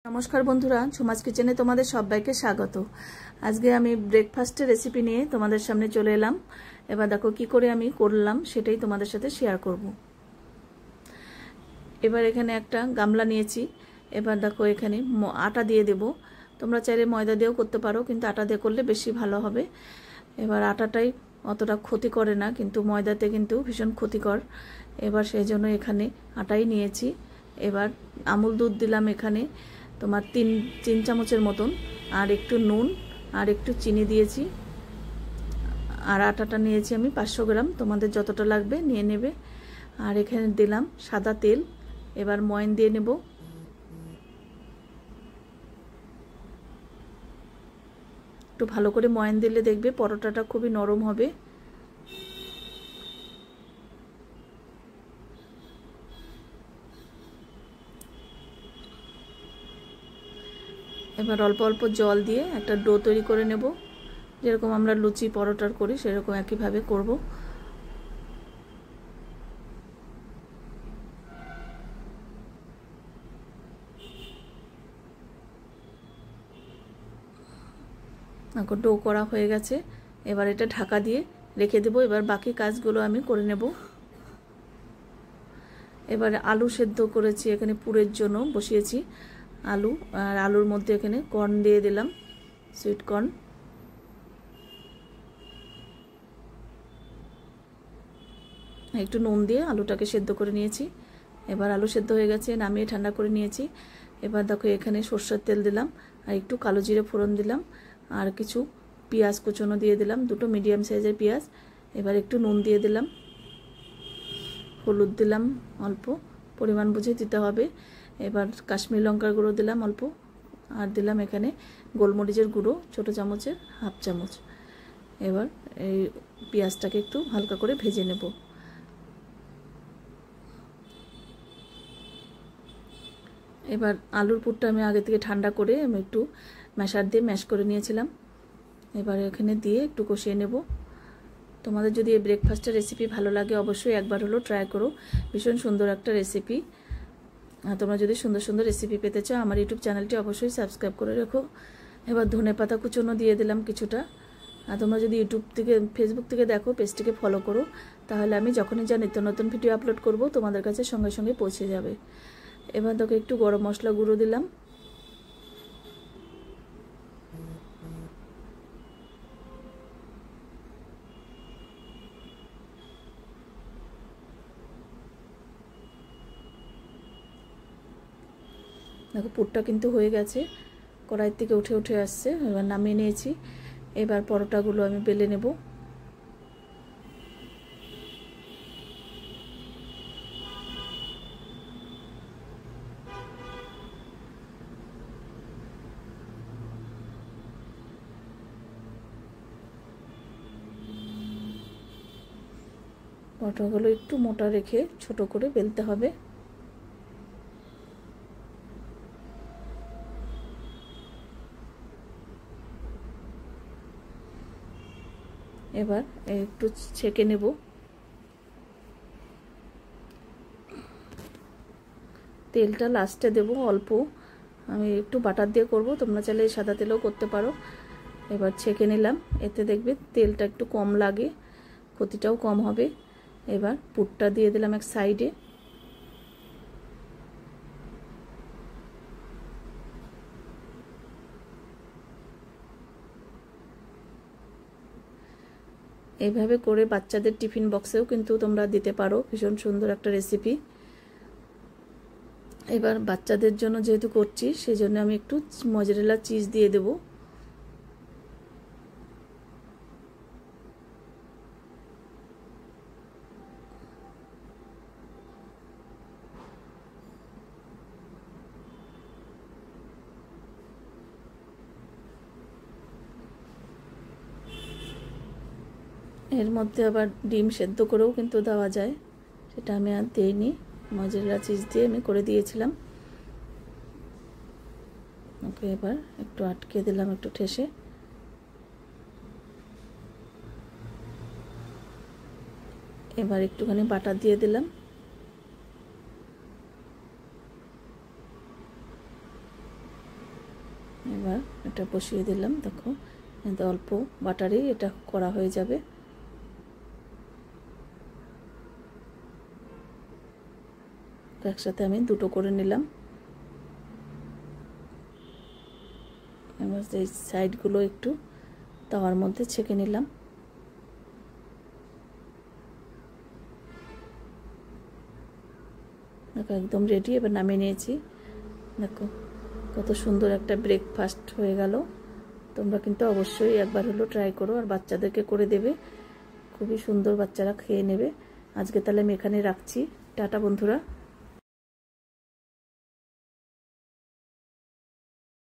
নমস্কার বন্ধুরা, ঝুমাস কিচেনে তোমাদের সবাইকে স্বাগত। আজকে আমি ব্রেকফাস্টের রেসিপি নিয়ে তোমাদের সামনে চলে এলাম। এবার দেখো কি করে আমি করলাম সেটাই তোমাদের সাথে শেয়ার করব। এবার এখানে একটা গামলা নিয়েছি। এবার দেখো এখানে আটা দিয়ে দেব। তোমরা চাইলে ময়দা দিয়েও করতে পারো, কিন্তু আটা দিয়ে করলে বেশি ভালো হবে। এবার আটাটাই অতটা ক্ষতি করে না, কিন্তু ময়দাতে কিন্তু ভীষণ ক্ষতিকর। এবার সেই জন্য এখানে আটাই নিয়েছি। এবার আমুল দুধ দিলাম এখানে তোমার তিন চামচের মতন, আর একটু নুন আর একটু চিনি দিয়েছি। আর আটাটা নিয়েছি আমি 500 গ্রাম, তোমাদের যতটা লাগবে নিয়ে নেবে। আর এখানে দিলাম সাদা তেল। এবার ময়ন দিয়ে নেব। একটু ভালো করে ময়ন দিলে দেখবে পরোটাটা খুবই নরম হবে। এবার অল্প অল্প জল দিয়ে একটা ডো তৈরি করে নেব, যেরকম আমরা লুচি পরোটার করি সেরকম একইভাবে করব। ডো করা হয়ে গেছে। এবার এটা ঢাকা দিয়ে রেখে দেব। এবার বাকি কাজগুলো আমি করে নেব। এবার আলু সেদ্ধ করেছি, এখানে পুরের জন্য বসিয়েছি আলু। আর আলুর মধ্যে এখানে কর্ন দিয়ে দিলাম, সুইট কর্ন। একটু নুন দিয়ে আলুটাকে সেদ্ধ করে নিয়েছি। এবার আলু সেদ্ধ হয়ে গেছে, নামিয়ে ঠান্ডা করে নিয়েছি। এবার দেখো এখানে সরষের তেল দিলাম, আর একটু কালো জিরে ফোড়ন দিলাম, আর কিছু পেঁয়াজ কুচনো দিয়ে দিলাম, দুটো মিডিয়াম সাইজের পেঁয়াজ। এবার একটু নুন দিয়ে দিলাম, হলুদ দিলাম অল্প, পরিমাণ বুঝে দিতে হবে। এবার কাশ্মীরি লঙ্কার গুঁড়ো দিলাম অল্প, আর দিলাম এখানে গোলমরিচের গুঁড়ো ছোটো চামচের হাফ চামচ। এবার এই পেঁয়াজটাকে একটু হালকা করে ভেজে নেব। এবার আলুর পুরটা আমি আগে থেকে ঠান্ডা করে আমি একটু ম্যাশার দিয়ে ম্যাশ করে নিয়েছিলাম। এবার এখানে দিয়ে একটু কষিয়ে নেব। তোমাদের যদি এই ব্রেকফাস্টের রেসিপি ভালো লাগে অবশ্যই একবার হলো ট্রাই করো, ভীষণ সুন্দর একটা রেসিপি। তোমরা যদি সুন্দর সুন্দর রেসিপি পেতে চাও আমার ইউটিউব চ্যানেলটি অবশ্যই সাবস্ক্রাইব করে রেখো। এবার ধনেপাতা কুচনো দিয়ে দিলাম কিছুটা। আর তোমরা যদি ইউটিউব থেকে ফেসবুক থেকে দেখো পেজটিকে ফলো করো, তাহলে আমি যখনই যা নিত্য নতুন ভিডিও আপলোড করব তোমাদের কাছে সঙ্গে সঙ্গে পৌঁছে যাবে। এবার তোকে একটু গরম মশলা গুঁড়ো দিলাম। দেখো পুরটা কিন্তু হয়ে গেছে, কড়াই থেকে উঠে উঠে আসছে। এবার নামিয়ে নিয়েছি। এবার পরোটাগুলো আমি বেলে নেব। পরোটাগুলো একটু মোটা রেখে ছোট করে বেলতে হবে। এবার একটু ছেঁকে নেব। তেলটা লাস্টে দেব অল্প, আমি একটু বাটার দিয়ে করব, তোমরা চাইলে সাদা তেলেও করতে পারো। এবার ছেঁকে নিলাম, এতে দেখবে তেলটা একটু কম লাগে, ক্ষতিটাও কম হবে। এবার পুরটা দিয়ে দিলাম এক সাইডে। এইভাবে করে বাচ্চাদের টিফিন বক্সেও কিন্তু তোমরা দিতে পারো, ভীষণ সুন্দর একটা রেসিপি। এবার বাচ্চাদের জন্য যেহেতু করছি সেই জন্য আমি একটু মজরেলা চিজ দিয়ে দেব। এর মধ্যে আবার ডিম সেদ্ধ করেও কিন্তু দেওয়া যায়, সেটা আমি আর দিইনি, মজরেলা চিজ দিয়ে আমি করে দিয়েছিলাম। ওকে এবার একটু আটকে দিলাম একটু ঠেসে। এবার একটুখানি বাটার দিয়ে দিলাম। এবার এটা বসিয়ে দিলাম। দেখো অল্প বাটারেই এটা করা হয়ে যাবে। একসাথে আমি দুটো করে নিলাম। এবার এই সাইডগুলো একটু তাওয়ার মধ্যে ছেঁকে নিলাম। দেখো একদম রেডি। এবার নামিয়ে নিয়েছি। দেখো কত সুন্দর একটা ব্রেকফাস্ট হয়ে গেল। তোমরা কিন্তু অবশ্যই একবার হলো ট্রাই করো, আর বাচ্চাদেরকে করে দেবে। খুবই সুন্দর, বাচ্চারা খেয়ে নেবে। আজকে তাহলে আমি এখানে রাখছি। টাটা বন্ধুরা।